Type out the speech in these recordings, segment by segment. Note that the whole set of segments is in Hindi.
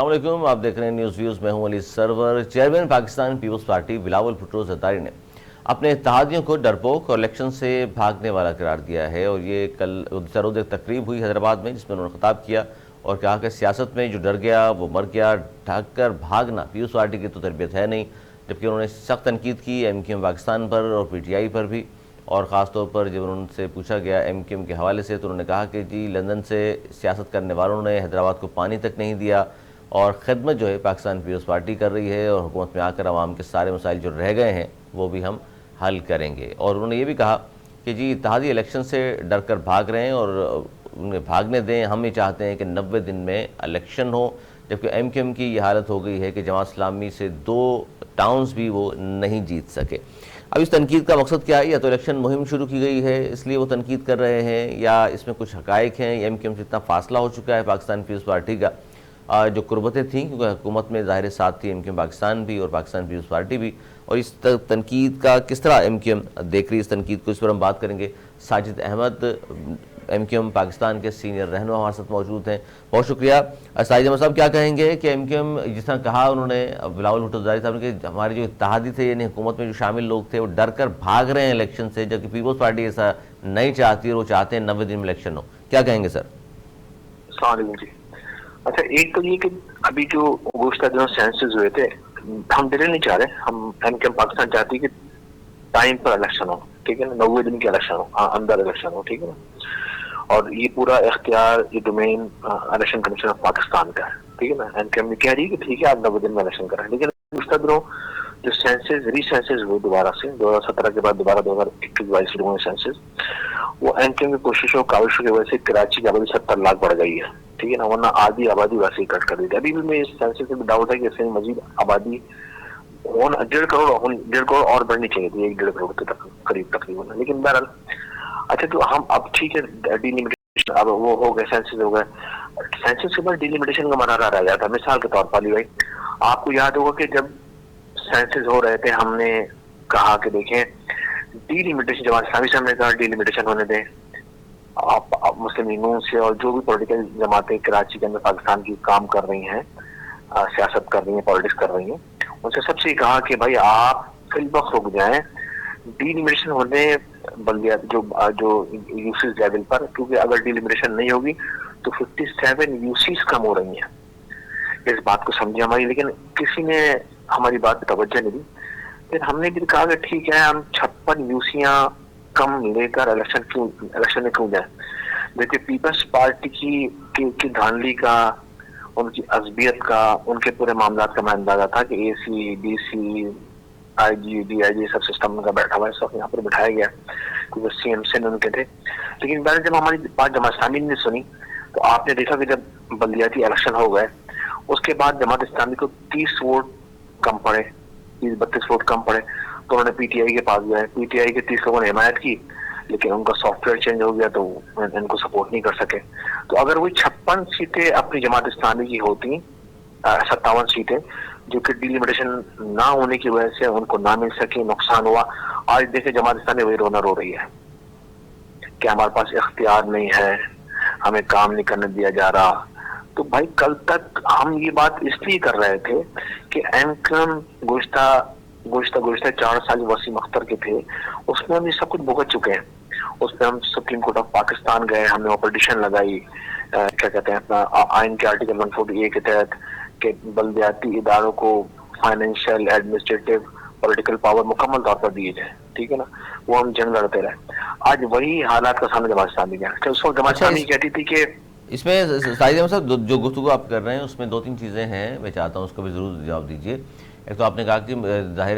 अस्सलाम वालेकुम, आप देख रहे हैं न्यूज़ व्यूज़। मैं हूं अली सरवर। चेयरमैन पाकिस्तान पीपल्स पार्टी बिलावल भुट्टो ज़रदारी ने अपने इत्तेहादियों को डरपोक और इलेक्शन से भागने वाला करार दिया है। और ये कल सरोद एक तकरीब हुई हैदराबाद में, जिसमें उन्होंने खिताब किया और कहा कि सियासत में जो डर गया वो मर गया, ढक कर भागना पीपल्स पार्टी की तो तरबियत है नहीं। जबकि उन्होंने सख्त तनकीद की MQM पाकिस्तान पर और PTI पर भी। और ख़ास तौर पर जब उनसे पूछा गया MQM के हवाले से, तो उन्होंने कहा कि जी लंदन से सियासत करने वालों ने हैदराबाद को पानी तक नहीं दिया और ख़िदमत जो है पाकिस्तान पीपल्स पार्टी कर रही है, और हुकूमत में आकर आवाम के सारे मसाइल जो रह गए हैं वो भी हम हल करेंगे। और उन्होंने ये भी कहा कि जी इत्तेहादी इलेक्शन से डर कर भाग रहे हैं और उन्हें भागने दें। हम ये चाहते हैं कि 90 दिन में इलेक्शन हो। जबकि MQM की ये हालत हो गई है कि जमात इस्लामी से 2 टाउन्स भी वो नहीं जीत सके। अब इस तनकीद का मकसद क्या है? या तो इलेक्शन मुहिम शुरू की गई है इसलिए वो तनकीद कर रहे हैं, या इसमें कुछ हकायक हैं, या MQM से इतना फासला हो चुका है पाकिस्तान पीपल्स पार्टी का जो कुर्बतें थीं, क्योंकि हुकूमत में ज़ाहिर साथ थी MQM पाकिस्तान भी और पाकिस्तान पीपल्स पार्टी भी। और इस तनकीद का किस तरह MQM देख रही है इस तनकीद को, इस पर हम बात करेंगे। साजिद अहमद MQM पाकिस्तान के सीनियर रहनुमा हमारे साथ मौजूद हैं। बहुत शुक्रिया। साजिद अहमद साहब, क्या कहेंगे कि MQM जिस तरह कहा उन्होंने बिलावल भुट्टो ज़रदारी साहब ने कि हमारे जो इत्तेहादी थे यानी हुकूमत में जो शामिल लोग थे वो डर कर भाग रहे हैं इलेक्शन से, जबकि पीपल्स पार्टी ऐसा नहीं चाहती और वो चाहते हैं 90 दिन में इलेक्शन हो। क्या कहेंगे सर? जी, अच्छा, एक तो ये कि अभी जो गुज़श्ता दिनों सेंसस हुए थे, हम डिले नहीं चाह रहे। हम MQM पाकिस्तान चाहती है कि टाइम पर इलेक्शन हो, ठीक है ना, 90 दिन की इलेक्शन हो, अंदर इलेक्शन हो, ठीक है ना। और ये पूरा इख्तियार, ये domain election commission of Pakistan का है, ठीक है ना। MQM ने कह रही है कि ठीक है आप 90 दिन में इलेक्शन करें, लेकिन गुज़श्ता दिनों जो सेंसस रीसेंसस हुए दोबारा से 2017 के बाद दोबारा 2021-22 शुरू हुए सेंसस, वो MQM की कोशिशों काविशों की वजह से कराची की आबादी 70 लाख बढ़ गई है, ठीक है ना, वरना आधी आबादी वैसे ही कट कर दी थी। अभी भी मैं इस सेंसस से डाउट है कि इससे मजीद आबादी 1.5 करोड़ और बढ़नी चाहिए थी, 1-1.5 करोड़ के करीब तकरीबन। लेकिन बहरहाल, अच्छा तो हम अब ठीक है, डिलिमिटेशन अब वो हो गए, सेंसस हो गए। सेंसस के बाद डिलिमिटेशन का मनारा रह जाता है। मिसाल के तौर पर भाई, आपको याद होगा कि जब सेंसस हो रहे थे हमने कहा कि देखें डिलिमिटेशन, जमात इस्लामी से हमने कहा डिलिमिटेशन होने दें। आप मुस्लिम लीगों से और जो भी पॉलिटिकल जमातें कराची के अंदर पाकिस्तान की काम कर रही हैं, सियासत कर रही हैं, पॉलिटिक्स कर रही हैं, उनसे सबसे कहा कि भाई आप फिलवक्त रुक जाएं, डिलिमिटेशन होने बल्दिया जो यूसीज लेवल पर, क्योंकि अगर डिलिमिटेशन नहीं होगी तो 57 यूसीज कम हो रही हैं। इस बात को समझे हमारी, लेकिन किसी ने हमारी बात पर तवज्जो नहीं दी। फिर हमने भी कहा कि ठीक है, हम 56 यूसियां कम लेकर इलेक्शन में क्यों जाए। देखिए, पीपल्स पार्टी की धांधली का, उनकी अज़बियत का, उनके पूरे मामला का मैं अंदाजा था कि AC, DC, IG, DIG सब सिस्टम का बैठा हुआ है, सब यहाँ पर बिठाया गया क्योंकि CM से उनके थे। लेकिन पहले जब हमारी बात जमात इस्लामी ने सुनी तो आपने देखा कि जब बल्दियाती इलेक्शन हो गए उसके बाद जमात इस्लामी को 30 वोट कम पड़े, 30-32 वोट कम पड़े, तो उन्होंने PTI के पास गए। PTI के 30 लोगों ने हिमायत की, लेकिन उनका सॉफ्टवेयर चेंज हो गया तो इनको सपोर्ट नहीं कर सके। तो अगर वो 56 सीटें अपनी जमात इस्लामी की होती, 57 सीटें जो कि डिलिमिटेशन ना होने की वजह से उनको ना मिल सके, नुकसान हुआ। आज देखे जमात इस्लामी वही रोना रो रही है कि हमारे पास इख्तियार नहीं है, हमें काम नहीं करने दिया जा रहा। तो भाई, कल तक हम ये बात इसलिए कर रहे थे कि MQM गुज़श्ता 4 साल वसीम अख्तर के थे, उसमें हम ये सब कुछ भुगत चुके हैं। उसमें हम सुप्रीम कोर्ट ऑफ पाकिस्तान गए, हमने ऑपरेशन लगाई, क्या कहते हैं अपना आइन के आर्टिकल 140A के तहत कि बल्दियाती इदारों को फाइनेंशियल, एडमिनिस्ट्रेटिव, पॉलिटिकल पावर मुकम्मल तौर पर दिए जाए, ठीक है ना। वो हम जंग लड़ते रहे। आज वही हालात का सामने जमात इस्लामी का। उस वक्त जमात इस्लामी कहती थी कि इसमें साजिद अहमद साहब जो गुफ्तगू आप कर रहे हैं उसमें 2-3 चीज़ें हैं, मैं चाहता हूँ उसको भी ज़रूर जवाब दीजिए। एक तो आपने कहा कि ज़ाहिर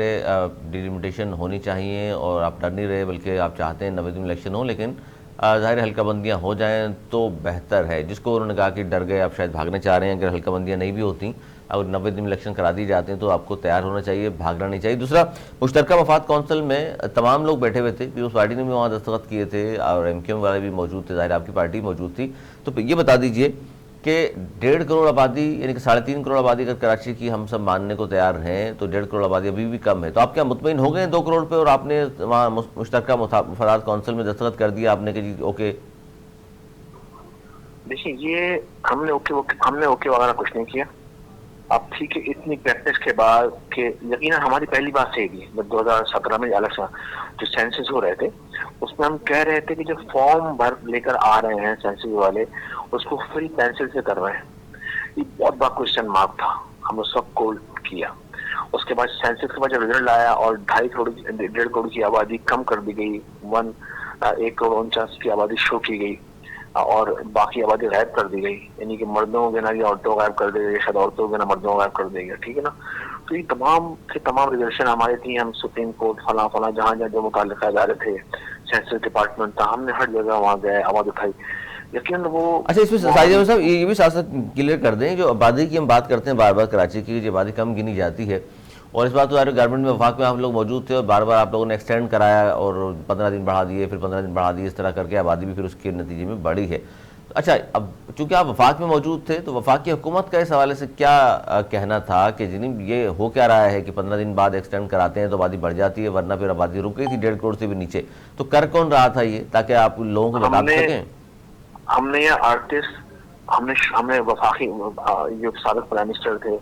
डिलिमिटेशन होनी चाहिए और आप डर नहीं रहे, बल्कि आप चाहते हैं 90 दिन इलेक्शन हो, लेकिन ज़ाहिर हल्काबंदियाँ हो जाएं तो बेहतर है। जिसको उन्होंने कहा कि डर गए, आप शायद भागने चाह रहे हैं। अगर हल्काबंदियाँ नहीं भी होती, अगर 90 दिन इलेक्शन करा दी जाते हैं तो आपको तैयार होना चाहिए, भागना नहीं चाहिए। दूसरा, मुश्तरका मफाद कौंसिल में तमाम लोग बैठे हुए थे, पीपल्स पार्टी ने भी वहाँ दस्तखत किए थे और MQM वाले भी मौजूद थे, ज़ाहिर आपकी पार्टी मौजूद थी। तो ये बता दीजिए कि 1.5 करोड़ आबादी यानी कि 3.5 करोड़ आबादी अगर कराची की हम सब मानने को तैयार हैं, तो 1.5 करोड़ आबादी अभी भी कम है। तो आप क्या मुतमईन हो गए 2 करोड़ पे और आपने वहाँ मुश्तरका मफादात कौंसिल में दस्तखत कर दिया आपने कि जी ओके? देखिए, ये हमने ओके वगैरह कुछ नहीं किया। अब ठीक है, इतनी प्रैक्टिस के बाद के यकीनन हमारी पहली बात सही थी। जब 2017 में इलेक्शन जो सेंसस हो रहे थे, उसमें हम कह रहे थे कि जो फॉर्म भर लेकर आ रहे हैं सेंसस वाले, उसको फ्री पेंसिल से कर रहे हैं। ये बहुत बड़ा क्वेश्चन मार्क था, हमने सब कोल किया। उसके बाद सेंसस के बाद जब रिजल्ट आया और 1.5 करोड़ की आबादी कम कर दी गई, 1 करोड़ 49 की आबादी शो की गई और बाकी आबादी गायब कर दी गई, यानी कि मर्दों के ना या औरतों गायब कर दी गई, शायद औरतों के ना मर्दों गायब कर देगा, ठीक है ना। तो ये तमाम के तमाम रिजर्वेशन हमारी थी। हम सुप्रीम कोर्ट फला फला जहाँ जहाँ जो मुताल्लिका इदारे थे, सेंसस डिपार्टमेंट था, हमने हर जगह वहाँ गए, आवाज उठाई। यकीन वो अच्छा, इसमें साहिद साहब ये भी साथ साथ क्लियर कर दें, जो आबादी की हम बात करते हैं बार बार कराची की, जो आबादी कम गिनी जाती है, और इस बात तो गवर्नमेंट में वफाक में आप लोग मौजूद थे और बार बार आप लोगों ने एक्सटेंड कराया और 15 दिन बढ़ा दिए, फिर 15 दिन बढ़ा दिए, इस तरह करके आबादी भी फिर उसके नतीजे में बढ़ी है। अच्छा, अब चूंकि आप वफाक में मौजूद थे, तो वफाक की हुकूमत का इस हवाले से क्या कहना था कि जिन ये हो क्या रहा है कि 15 दिन बाद एक्सटेंड कराते हैं तो आबादी बढ़ जाती है, वरना फिर आबादी रुक गई थी 1.5 करोड़ से भी नीचे, तो कर कौन रहा था ये, ताकि आप लोगों को बता सकें? हमने ये आर्टिस्ट हमने वफाकी जो साबिक प्राइम मिनिस्टर थे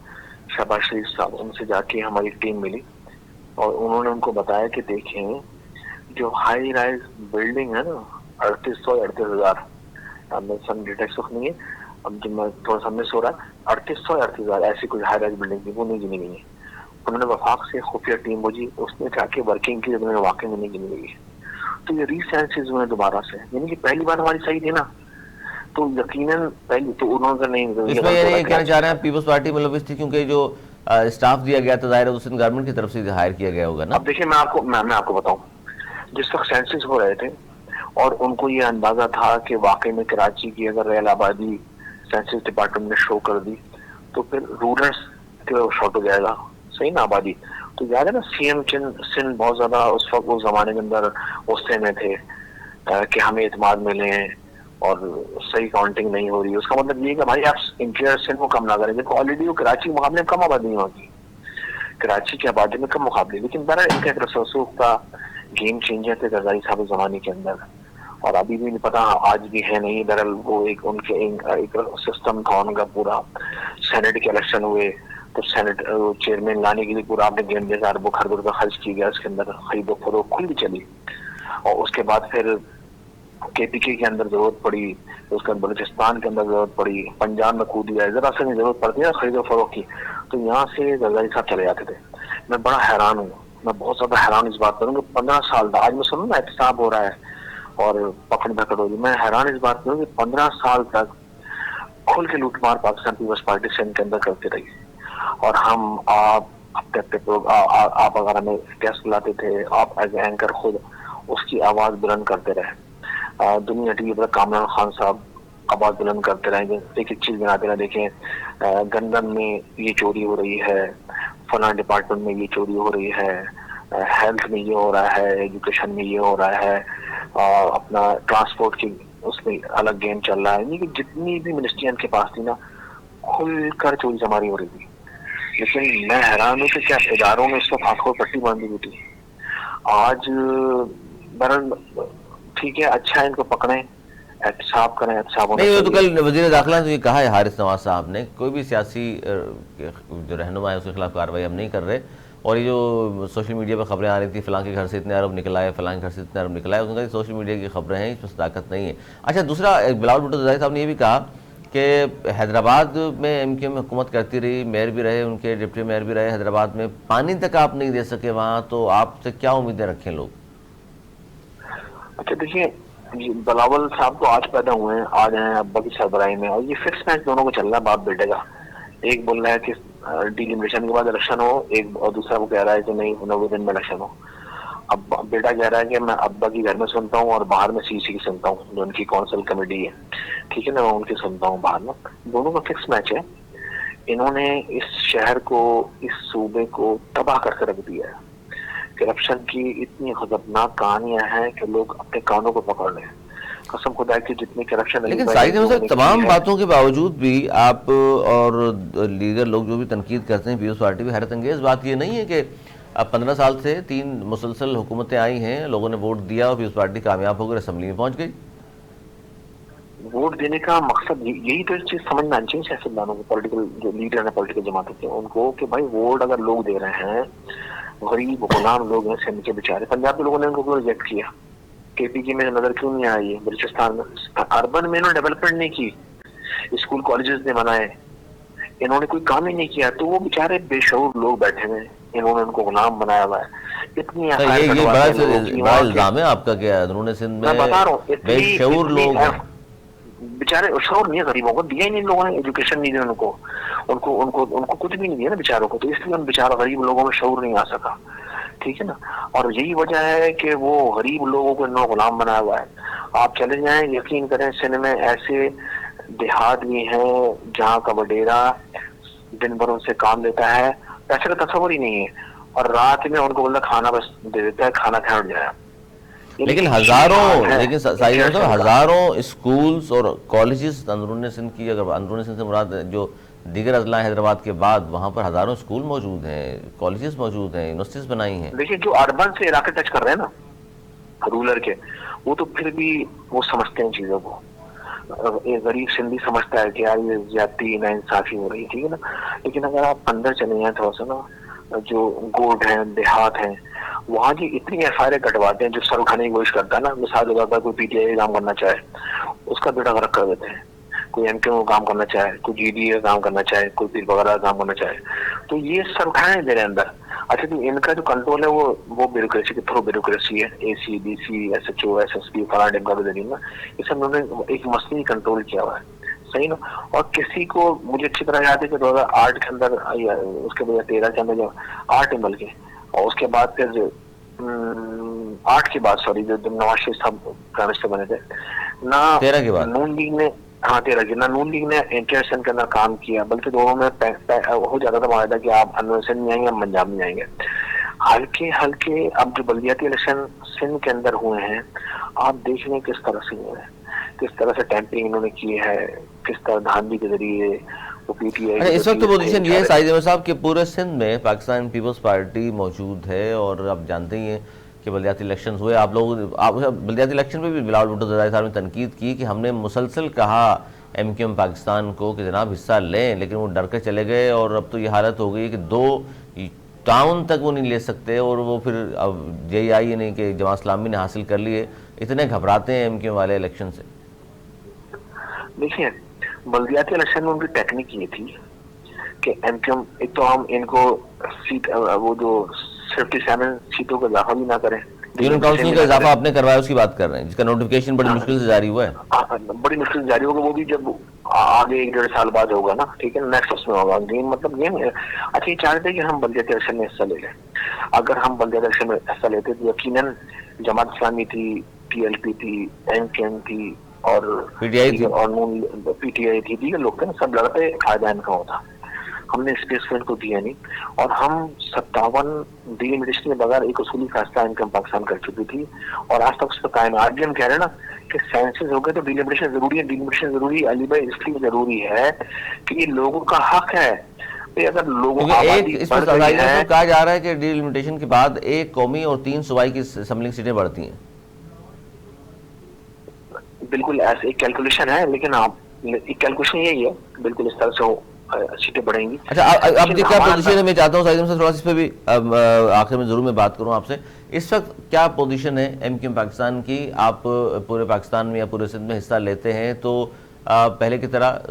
शहबाज शरीफ साहब, उनसे जाके हमारी टीम मिली और उन्होंने उनको बताया कि देखें, जो हाई राइज बिल्डिंग है ना, 3800 सन डिटेक्स नहीं है, अब जब मैं थोड़ा सा मिस हो रहा है, 3800 ऐसी कोई हाई राइज बिल्डिंग थी, वो नहीं गिनी गई है। उन्होंने वफाक से खुफिया टीम भेजी, उसने जाके वर्किंग की, उन्होंने वाकई में नहीं गिनी गई है। तो ये रीसेंसिस हुए दोबारा से, यानी कि पहली बार हमारी सही थी ना, तो यकीनन पहले तो उन्होंने नहीं। इसमें ये कहना चाह रहे हैं पीपल्स पार्टी मुलविस थी, क्योंकि जो स्टाफ दिया गया था जाहिर है उस गवर्नमेंट की तरफ से हायर किया गया होगा ना। अब देखिए, मैं आपको बताऊं, जिस वक्त सेंसस हो रहे थे और उनको ये अंदाजा था कि वाकई में कराची की अगर रेल आबादी सेंसस डिपार्टमेंट ने शो कर दी तो फिर रूरल्स के शॉर्ट हो जाएगा, सही ना आबादी। तो याद है ना, सीएम सिंध बहुत ज्यादा उस वक्त उस जमाने के अंदर गुस्से में थे कि हमें इत्मीनान मिले और सही काउंटिंग नहीं हो रही। उसका मतलब ये कि भाई आप इंटीरियर सिंध को कम ना करें, देखो ऑलरेडी वो कराची के मुकाबले में कम आबादी नहीं होगी, कराची की आबादी में कम मुकाबले, लेकिन बहरहाल इनका एक रसूख का गेम चेंजर थे जरदारी साहब जमाने के अंदर, और अभी भी नहीं पता आज भी है नहीं। दरअसल वो एक उनके एक सिस्टम था उनका पूरा। सेनेट के इलेक्शन हुए तो सेनेट चेयरमैन लाने के लिए पूरा आपने 1,500 अरब खरब रुपया खर्च किया गया, उसके अंदर खरीदो फरोख्त खुली चली, और उसके बाद फिर केपीके के अंदर जरूरत पड़ी, उसके बाद बलूचिस्तान के अंदर जरूरत पड़ी, पंजाब में कूद गया, जरा से जरूरत पड़ती है खरीदो फरोख्त की, तो यहाँ से जरदारी साहब चले जाते थे। मैं बड़ा हैरान हूँ, मैं बहुत ज्यादा हैरान इस बात पर हूँ कि 15 साल था, आज मैं सुनूँ ना एहतसाब हो रहा है और पकड़ धकड़ हो रही, मैं हैरान इस बात पर हूँ कि 15 साल तक खुल के लूटमार पाकिस्तान पीपल्स पार्टी सिंध के अंदर करते रही, और हम आप अगर हमें गेस्ट बुलाते थे, आप एज एंकर खुद उसकी आवाज बुलंद करते रहे। दुनिया टीवी पर कामरान खान साहब आवाज बुलंद करते रहे, एक एक चीज बनाते रहे, देखें गंदम में ये चोरी हो रही है, फला डिपार्टमेंट में ये चोरी हो रही है, हेल्थ में ये हो रहा है, एजुकेशन में ये हो रहा है, अपना ट्रांसपोर्ट की उसमें अलग गेम चल रहा है। यानी कि जितनी भी मिनिस्ट्रियां के पास थी ना, खुलकर चोरी चमारी हो रही थी। लेकिन मैं हैरान हूँ कि क्या इदारों में इसको आंखों पट्टी बांधी हुई थी। आज बहरहाल ठीक है, अच्छा है, इनको पकड़े, एहतसाब करें, एहतसाब होना नहीं, वो तो चाहिए। कल वजीर दाखिला ने तो ये कहा है हारिस नवाज साहब ने, कोई भी सियासी जो रहनुमा है उसके खिलाफ कार्रवाई हम नहीं कर रहे, और ये जो सोशल मीडिया पर खबरें आ रही थी फलां के घर से इतने अरब निकला है, फलां के घर से इतने अरब निकला है, उसने सोशल मीडिया की खबरें हैं, इसमें सदाकत नहीं है। अच्छा, दूसरा बिलावल भुट्टो जरदारी साहब ने ये भी कहा कि हैदराबाद में एमक्यू में हुकूमत करती रही, मेयर भी रहे, उनके डिप्टी मेयर भी रहे, हैदराबाद में पानी तक आप नहीं दे सके वहाँ, तो आपसे क्या उम्मीदें रखें लोग? अच्छा देखिए, बिलावल साहब तो आज पैदा हुए हैं, आज हैं अब्बा की सरबराही में, और ये फिक्स मैच दोनों को चल रहा है बाप बेटे का। एक बोल रहा है कि डिलिमिटेशन के बाद इलेक्शन हो, एक और दूसरा वो कह रहा है कि नहीं 90 दिन में इलेक्शन हो। अब बेटा कह रहा है कि मैं अब्बा की घर में सुनता हूँ और बाहर में सीसी की सुनता हूँ, जो उनकी काउंसिल कमेटी है, ठीक है ना, मैं उनकी सुनता हूँ बाहर में। दोनों का फिक्स मैच है। इन्होंने इस शहर को, इस सूबे को तबाह करके रख दिया है। करप्शन की इतनी खतरनाक कहानियां हैं कि लोग अपने कानों को पकड़ लें, कसम खुदा की जितनी करप्शन। लेकिन साहिद साहब, तमाम बातों के बावजूद भी आप और लीडर लोग जो भी तनकीद करते हैं पीपल्स पार्टी भी, हैरत अंगेज बात ये नहीं है कि अब 15 साल से 3 मुसलसल हुकूमतें आई हैं, लोगों ने वोट दिया और पीपल्स पार्टी कामयाब होकर असम्बली में पहुंच गई। वोट देने का मकसद यही तो चीज समझना चाहिए सियासतदानों को, पॉलिटिकल जो लीडर है पॉलिटिकल जमातों के, उनको कि भाई वोट अगर लोग दे रहे हैं, गरीब गुलाम लोग हैं सिंध के बेचारे, पंजाब के लोगों ने उनको क्यों रिजेक्ट किया, केपी की में नजर क्यों नहीं आई, बलूचिस्तान में अर्बन में इन्होंने डेवलपमेंट नहीं की, स्कूल कॉलेजेस ने बनाए, इन्होंने कोई काम ही नहीं किया, तो वो बेचारे बेशऊर लोग बैठे हुए, इन्होंने उनको गुलाम बनाया हुआ है। इतनी तो ये बड़ा इल्जाम है आपका क्या अंदरूनी सिंध में मैं बता रहा हूँ बेशऊर लोग हैं? बेचारे शौर नहीं है, गरीबों को दिया ही नहीं लोगों ने, एजुकेशन नहीं दिया उनको, उनको उनको उनको कुछ भी नहीं दिया ना बेचारों को, तो इसलिए उन बेचारों गरीब लोगों में शौर नहीं आ सका, ठीक है ना। और यही वजह है कि वो गरीब लोगों को इन्होंने गुलाम बनाया हुआ है। आप चले जाएं, यकीन करें, सिंध में ऐसे देहात भी हैं जहाँ का वडेरा दिन भर उनसे काम लेता है, पैसे का तस्वर ही नहीं है, और रात में उनको बोलता खाना बस दे देता है, खाना खाए उठ जाए। लेकिन हजारों स्कूल्स और कॉलेजेस अंदरूनी सिंध की, अगर अंदरूनी सिंध से मुराद जो दीगर अजला हैदराबाद के बाद, वहाँ पर हजारों स्कूल मौजूद हैं, कॉलेजेस मौजूद हैं, यूनिवर्सिटीज बनाई हैं। देखिए जो अर्बन से इलाके टच कर रहे हैं ना, रूरल के, वो तो फिर भी वो समझते हैं चीजों को, एक गरीब सिंधी समझता है कि यार ये ज्यादती नाइंसाफी हो रही, ठीक है ना। लेकिन अगर आप अंदर चले जाए थोड़ा सा ना, जो गोड है, देहात है, वहाँ की इतनी एफआईआर कटवाते हैं, जो सर उठाने की कोशिश करता है ना, मिसाल के तौर पर कोई पीटीआई काम करना चाहे उसका बेटा गर्क कर देते हैं, कोई एमक्यू का काम करना चाहे, कोई जीडी का काम करना चाहे, कोई पीर वगैरह का काम करना चाहे, तो ये सर उठाने दे रहे अंदर। अच्छा, तो इनका जो कंट्रोल है वो ब्यूरोक्रेसी के थ्रू ब्यूरोक्रेसी है, एसी डीसी एसएचओ एसएसपी फला डिमका के जरिए ना, ये सब उन्होंने एक मसली कंट्रोल किया हुआ है, सही ना। और किसी को, मुझे अच्छी तरह याद है कि 2008 के अंदर, उसके 2013 के अंदर जो 8 एमएल के, और उसके बाद फिर 8 के बाद, सॉरी, जो नवाज शरीफ साहब प्राइम मिनिस्टर बने थे ना, 13 के बाद नून लीग ने, हाँ 13 की ना, नून लीग ने इंटरनेशन के अंदर काम किया, बल्कि दोनों में हो जाता था मायदा कि आप अन्वेषण में आएंगे, हम पंजाब में जाएंगे। हल्के हल्के अब जो बल्दियाती इलेक्शन सिंध के अंदर हुए हैं, आप देख लें किस तरह से हुए हैं, किस तरह से टैंपरिंग इन्होंने की है, किस तरह धांधली के जरिए वो पीटीआई। इस वक्त पोजीशन ये है साहिद अहमद साहब कि पूरे सिंध में पाकिस्तान पीपल्स पार्टी मौजूद है, और आप जानते ही हैं कि बल्दियाती इलेक्शन हुए, आप बल्दियाती इलेक्शन पे भी बिलावल भुट्टो ज़रदारी साहब ने तनकीद की कि हमने मुसलसल कहा एमक्यूएम पाकिस्तान को कि जनाब हिस्सा लें, लेकिन वो डर कर चले गए, और अब तो ये हालत हो गई कि 2 टाउन तक वो नहीं ले सकते, और वो फिर अब JI यानी कि जमात इस्लामी ने हासिल कर लिए, इतने घबराते हैं एमक्यूएम वाले इलेक्शन से। देखिए बल्दियाती इलेक्शन में उनकी टेक्निक ये थी कि एमक्यूएम, एक तो हम इनको सीट, वो जो 57 सीटों का इजाफा भी ना करें, यूनियन काउंसिल का इजाफा आपने करवाया, उसकी बात कर रहे हैं, जिसका नोटिफिकेशन बड़ी मुश्किल से जारी हुआ है। बड़ी मुश्किल से जारी होगा, वो भी जब आगे 1-1.5 साल बाद होगा ना, ठीक है, नेक्स्ट उसमें होगा गेम, मतलब गेम है। अच्छा, ये चाहते हैं कि हम बल्दियाती इलेक्शन में हिस्सा ले लें। अगर हम बल्दियाती इलेक्शन में हिस्सा लेते तो यकीनन जमात इस्लामी थी, PLP थी, एमक्यूएम थी, और PTI थी, और PTI थी, दीगर लोग थे ना, सब लड़ते फायदा इनका होता। हमने स्पेस फ्रेंड को दिया नहीं, और हम 57 डिलिमिटेशन के बगैर एक उसूली फैसला इनकम पाकिस्तान कर चुकी थी, और आज तक उस पर कायम। आज भी हम कह रहे हैं ना कि सेंसेस हो गए तो डिलिमिटेशन जरूरी है, डिलिमिटेशन जरूरी है अली भाई, इसलिए जरूरी है कि ये लोगों का हक है। अगर लोगों एक कहा जा रहा है कि डिलिमिटेशन के बाद 1 कौमी और 3 सूबाई की असेंबली सीटें बढ़ती हैं, बिल्कुल ऐसे एक कैलकुलेशन है, लेकिन आप एक कैलकुलेशन यही है, बिल्कुल इस तरह से सीटें बढ़ेंगी। अच्छा, अब क्या पोजीशन है, मैं चाहता हूँ साहिद से थोड़ा इस पे भी आखिर में जरूर मैं बात करूँ आपसे, इस वक्त क्या पोजीशन है एमक्यूएम पाकिस्तान की? आप पूरे पाकिस्तान में या पूरे सिंध में हिस्सा लेते हैं तो पहले की तरह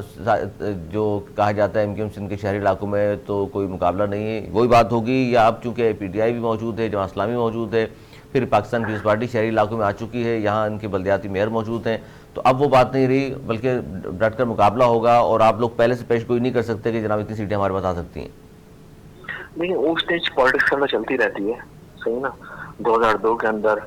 जो कहा जाता है एमक्यूएम सिंध के शहरी इलाकों में तो कोई मुकाबला नहीं है, वही बात होगी, या अब चूँकि PTI भी मौजूद है, जमात इस्लामी मौजूद है, फिर पाकिस्तान पीपल्स पार्टी शहरी इलाकों में आ चुकी है, यहाँ इनके बल्दियाती मेयर मौजूद हैं, तो अब वो बात नहीं रही, बल्कि डट कर मुकाबला होगा, और आप लोग पहले से पेश गोई नहीं कर सकते कि जनाब इतनी सीटें हमारे पास आ सकती हैं। देखिए वो स्टेज पॉलिटिक्स के अंदर चलती रहती है, सही ना। 2002 के अंदर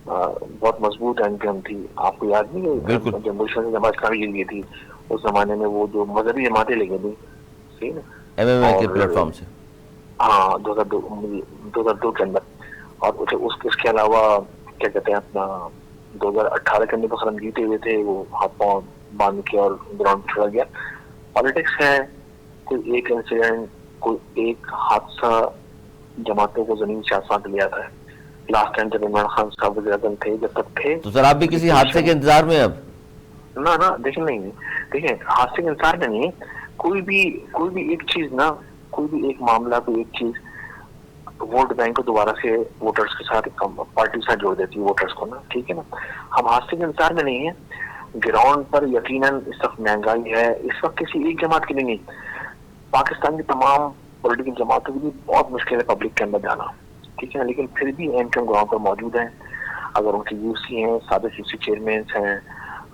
बहुत मजबूत एमक्यूएम थी, आपको याद नहीं है जब बुश ने जमात इस्लामी जीत थी, उस जमाने में वो जो मजहबी जमातें लेके थी, सही ना, MMA के प्लेटफॉर्म से, हाँ 2002 के अंदर। और उसके अलावा क्या कहते हैं अपना 2018 के अंदर तो हम जीते हुए थे, वो हाथ पांव बांध के और ग्राउंड पे छोड़ा गया। पॉलिटिक्स है, कोई एक इंसिडेंट, कोई एक हादसा जमातों को जमीन से आसमान ले आता है। लास्ट टाइम जब इमरान खान साहब वज़ीर-ए-आज़म थे, जब तक थे, तो सर आप भी किसी हादसे के इंतजार में? अब ना ना देखिए, नहीं देखिए, हाथ से इंसान में नहीं है। कोई भी एक चीज ना, कोई भी एक मामला, कोई एक चीज वोट बैंक को दोबारा से वोटर्स के साथ, पार्टी के साथ जोड़ देती है वोटर्स को ना, ठीक है ना। हम हादसे के इंतजार में नहीं है। ग्राउंड पर यकीनन इस वक्त महंगाई है, इस वक्त किसी एक जमात के लिए नहीं, पाकिस्तान की तमाम पॉलिटिकल जमातों के लिए बहुत मुश्किल है पब्लिक के अंदर जाना, ठीक है। लेकिन फिर भी एमक्यूएम ग्राउंड पर मौजूद है। अगर उनके यूसी हैं, साबिक यूसी चेयरमैन हैं,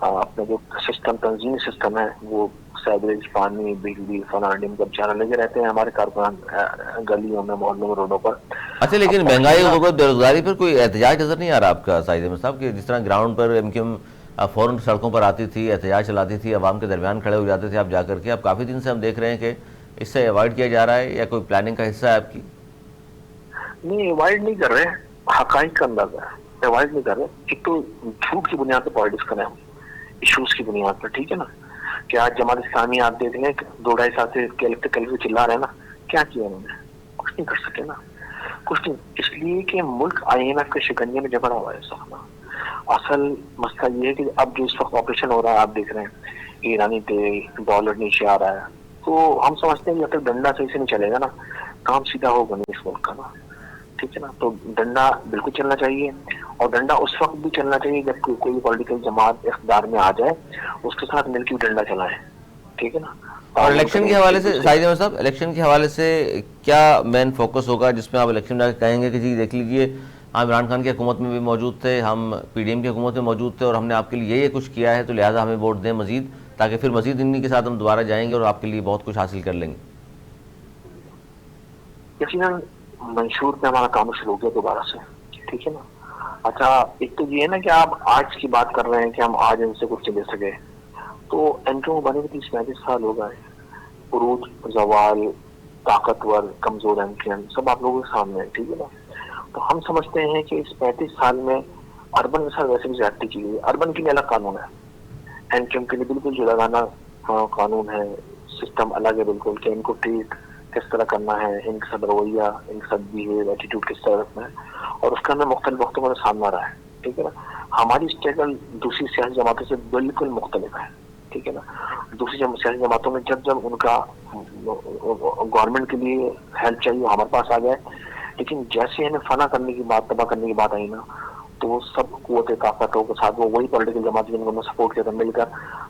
अपना जो सिस्टम, तंजीमी सिस्टम है, वो सैवरेज, पानी, बिजली, फनाडिम का बेचारा लगे रहते हैं हमारे कारकुनान गलियों में, मोहल्लों में, रोडों पर। अच्छा, लेकिन महंगाई, गुर्बत, बेरोजगारी पर कोई एहतजाज नजर नहीं आ रहा आपका साहिद अहमद साहब, कि जिस तरह ग्राउंड पर एमक्यूएम फौरन सड़कों पर आती थी, एहतजाज चलाती थी, आवाम के दरमियान खड़े हो जाते थे आप जाकर के। अब काफ़ी दिन से हम देख रहे हैं कि इससे अवॉइड किया जा रहा है, या कोई प्लानिंग का हिस्सा है आपकी? नहीं, अवॉइड नहीं कर रहे, हकाइक का अंदाजा है, अवॉइड नहीं कर रहे। एक तो झूठ की बुनियाद पर पॉलिटिक्स कर रहे हैं, इशूज की बुनियाद पर, ठीक है ना। कि आज जमात इस्लामी आप देख लें, 2-2.5 साल से कल चिल्ला रहे हैं ना, क्या किया उन्होंने? कुछ नहीं कर सके ना, कुछ नहीं। इसलिए कि मुल्क IMF के शिकंजे में जकड़ा हुआ है इस वक्त ना। असल मसला ये है कि अब जो इस वक्त ऑपरेशन हो रहा है, आप देख रहे हैं ईरानी तेल, डॉलर नीचे आ रहा है, तो हम समझते हैं कि जब तक डंडा सही से नहीं चलेगा ना, काम सीधा होगा नहीं इस मुल्क का ना, ठीक है ना। तो डंडा बिल्कुल चलना चाहिए, और डंडा उस वक्त भी चलना चाहिए जब कोई पॉलिटिकल जमात इख्तियार में आ जाए, उसके साथ मिलकर डंडा चलाए, ठीक है ना। और इलेक्शन के हवाले से साहिद अहमद साहब, इलेक्शन के हवाले से क्या मेन फोकस होगा, जिसमें आप इलेक्शन में कहेंगे कि जी देख लीजिए, हम इमरान खान की हुकूमत में भी मौजूद थे, हम PDM की हुकूमत में मौजूद थे, और हमने आपके लिए ये कुछ किया है, तो लिहाजा हमें वोट दें मजीद, ताकि फिर मजीद इन्हीं के साथ हम दोबारा जाएंगे और आपके लिए बहुत कुछ हासिल कर लेंगे? यकीनन मंशूर पे हमारा काम शुरू हो गया दोबारा से, ठीक है ना। अच्छा, एक तो ये है ना कि आप आज की बात कर रहे हैं कि हम आज इनसे कुछ ले सके, तो एमक्यूएम बने हुए 30-35 साल हो गए। उरूज, जवाल, ताकतवर, कमजोर एमक्यूएम सब आप लोगों के सामने है, ठीक है ना। तो हम समझते हैं कि इस 35 साल में अर्बन के साथ वैसे भी ज्यादती की गई। अर्बन के लिए अलग कानून है, एमक्यूएम के लिए बिल्कुल जो लगाना कानून है, सिस्टम अलग है बिल्कुल, कि इनको ट्रीट किस तरह करना है, इनके साथ रवैया, इनके साथ बिहेव, एटीट्यूड किस तरह रखना है, और उसका हमें मुख्तलिफ वक्तों में सामना रहा है, ठीक है ना। हमारी स्ट्रगल दूसरी सियासी जमातों से बिल्कुल मुख्तलिफ है, ठीक है ना। दूसरी सियासी जमातों में जब उनका गवर्नमेंट के लिए हेल्प चाहिए हमारे पास आ जाए, लेकिन जैसे हमें फना करने की बात, तबाह करने की बात आई ना, तो वो सब कुव्वत ताकतों के साथ, वो वही पॉलिटिकल जमात जिनको हमने सपोर्ट किया था, मिलकर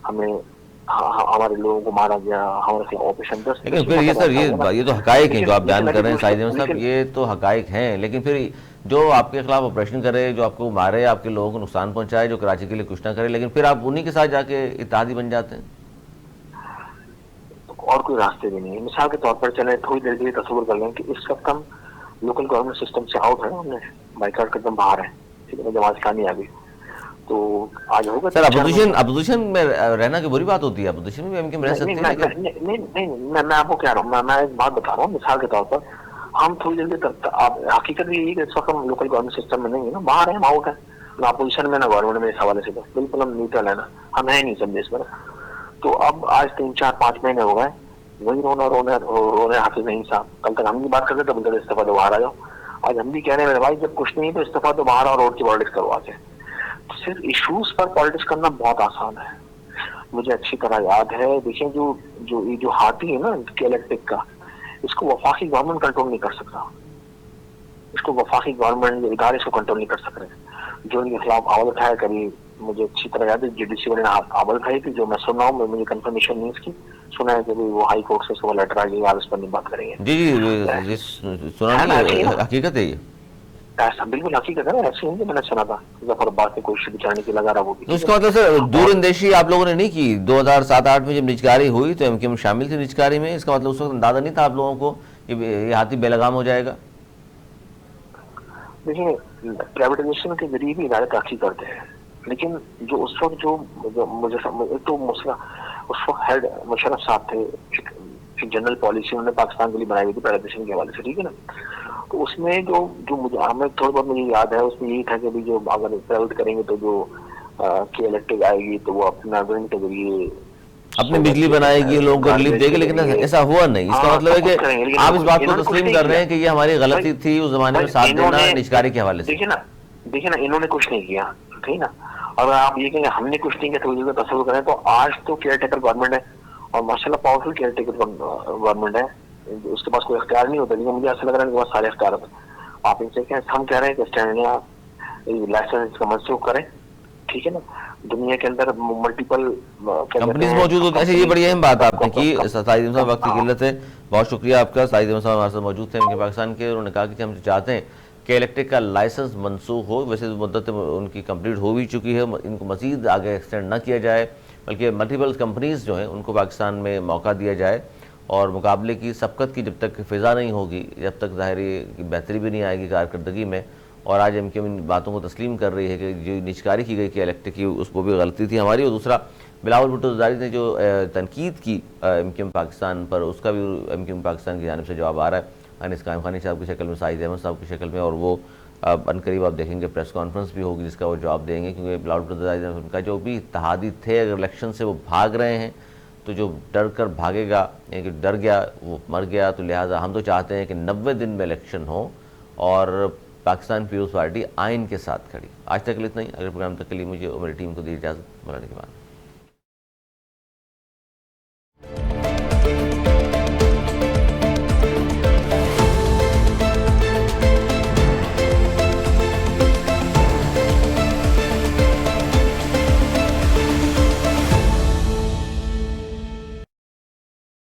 हमें हमारे लोगों को मारा गया, हमारे खिलाफ ऑपरेशन 10। लेकिन फिर ये सर, ये तो हकाइक हैं जो आप बयान कर रहे हैं साहिद अहमद साहब, ये तो हकाइक हैं, लेकिन फिर जो आपके खिलाफ ऑपरेशन करे, जो आपको मारे, आपके लोगों को नुकसान पहुंचाए, जो कराची के लिए कुछ ना करे, लेकिन फिर आप उन्हीं के साथ जाके इत्तेहादी बन जाते हैं। और कोई रास्ते भी नहीं है। मिसाल के तौर पर चले, थोड़ी देर के लिए तस्वीर कर लें कि इस वक्त हम लोकल गवर्नमेंट सिस्टम से आउट है, हमने बाइकाट कदम बाहर है, ठीक है, जमात इस्लामी आ गई, तो आज होगा सर। अपोजिशन में रहना की बुरी बात होती है, अपोजिशन में एमक्यूएम रह सकते हैं। मैं आपको कह रहा हूँ, मैं एक बात बता रहा हूँ, मिसाल के तौर पर हम थोड़ी देर तक, हकीकत भी यही है इस वक्त हम लोकल गवर्नमेंट सिस्टम में नहीं है ना, बाहर है, हम आउट है ना, अपोजिशन में ना गवर्नमेंट में, इस हवाले से बिल्कुल हम न्यूट्रल है ना, हम है नहीं सब देश में। तो अब आज 3-4-5 महीने हो गए वही रोने हाफिज नहीं साहब। कल तक हम भी बात करते थे, बोलते इस्तीफा तो बाहर आ जाओ। आज हम भी कह रहे हैं भाई, जब कुछ नहीं तो इस्तीफा तो बाहर और रोड की पॉलिटिक्स करवाते। तो सिर्फ इश्यूज पर पॉलिटिक्स करना बहुत आसान है, मुझे अच्छी तरह याद है। देखिए, जो हाथी है ना इलेक्ट्रिक का, इसको वफाकी गवर्नमेंट कंट्रोल नहीं कर सकता, इसको वफाकी गवर्नमेंट इदारे इसको कंट्रोल नहीं कर सक रहे। जो इनके खिलाफ आवाज उठाया, कभी मुझे अच्छी तरह याद है GDC वाले ने आवाज उठाई थी, जो मैं सुन रहा हूँ, मुझे कंफर्मेशन नहीं इसकी, सुना है कि वो हाई कोर्ट से उसको लेटर आ गई, आप इस पर नहीं बात करेंगे। जी, सुना नहीं, हकीकत है ये, ऐसा बिल्कुल हकीकत है, ऐसे ही मैंने सुना था जफरबाद में कोशिश बिचारने की लगा रहा वो भी। तो इसका मतलब सर दूरअंदेशी आप लोगों ने नहीं की? 2007-8 में जब निजकारी हुई तो एमक्यूएम शामिल थी निजकारी में, इसका मतलब उस वक्त अंदाजा नहीं था आप लोगों को ये हाथी बेलगाम हो जाएगा? देखिए, प्राइवेटाइजेशन के जरिए भी इदारे तरक्की करते हैं, लेकिन जो उस वक्त जो मुझे तो उस वक्त हेड मुशर्रफ साहब थे, एक जनरल पॉलिसी उन्होंने पाकिस्तान के लिए बनाई हुई थी प्राइवेटाइजेशन के हवाले से, ठीक है ना। तो उसमें जो मुझे हमें थोड़ा बहुत मुझे याद है, उसमें यही था कि भाई जो अगर प्राइवेट करेंगे तो जो की इलेक्ट्रिक आएगी तो वो अपना विंड के जरिए अपनी बिजली बनाएगी, लोगों को रिलीफ देगी, लेकिन ऐसा हुआ नहीं। इसका मतलब है कि आप इस बात को तस्लीम कर रहे हैं कि ये हमारी गलती थी उस जमाने में साथ देना निजकारी के हवाले से। देखिए ना, इन्होंने कुछ नहीं किया, ठीक है ना। और आप ये कहेंगे हमने कुछ नहीं किया तो तस्वीर करें, तो आज तो केयर टेकर गवर्नमेंट है और माशाल्लाह पावरफुल केयर टेकर गवर्नमेंट है, उसके पास कोई अख्तियार नहीं होता, लेकिन मुझे ऐसा लग रहा है कि बहुत सारे अख्तियार होते हैं। आप इनसे कहें, हम कह रहे हैं कि स्टैंड लाइसेंस का मनसूख करें, ठीक है ना। दुनिया के अंदर मल्टीपल कंपनीज मौजूद होती है। अच्छा, ये बड़ी अहम बात आपने की। साहिद अहमद साहब, वक्त की किल्लत है, बहुत शुक्रिया आपका। साहिद अहमद साहब हमारे साथ मौजूद थे इनके पाकिस्तान के। उन्होंने कहा कि हम चाहते हैं कि इलेक्ट्रिक का लाइसेंस मनसूख हो। वैसे मुद्दत उनकी कंप्लीट हो भी चुकी है, इनको मजीद आगे एक्सटेंड ना किया जाए, बल्कि मल्टीपल कंपनीज जो हैं उनको पाकिस्तान में मौका दिया जाए। और मुकाबले की सबकत की जब तक फ़िज़ा नहीं होगी, जब तक ज़ाहिरी बेहतरी भी नहीं आएगी कारकर्दगी में। और आज एमक्यूएम इन बातों को तस्लीम कर रही है कि जो निचकारी की गई कि इलेक्ट्रिक की, उसको भी गलती थी हमारी। और दूसरा, बिलावल भुट्टो ज़रदारी ने जो तनकीद की एमक्यूएम पाकिस्तान पर, उसका भी एमक्यूएम पाकिस्तान की जानिब से जवाब आ रहा है, अनीस कायम खानी साहब की शक्ल में, साहिद अहमद साहब की शक्ल में। और वो अनकरीब आप देखेंगे प्रेस कॉन्फ्रेंस भी होगी जिसका वो जवाब देंगे, क्योंकि बिलावल भुट्टो ज़रदारी ने उनका जो भी इत्तेहादी थे, अगर इलेक्शन से वो भाग रहे हैं तो जो डर कर भागेगा, यानी कि डर गया वो मर गया। तो लिहाजा हम तो चाहते हैं कि 90 दिन में इलेक्शन हो और पाकिस्तान पीपल्स पार्टी आइन के साथ खड़ी। आज तक इतना ही। अगर प्रोग्राम तक के लिए मुझे और मेरी टीम को दी इजाज़त, मौलाना के बाद।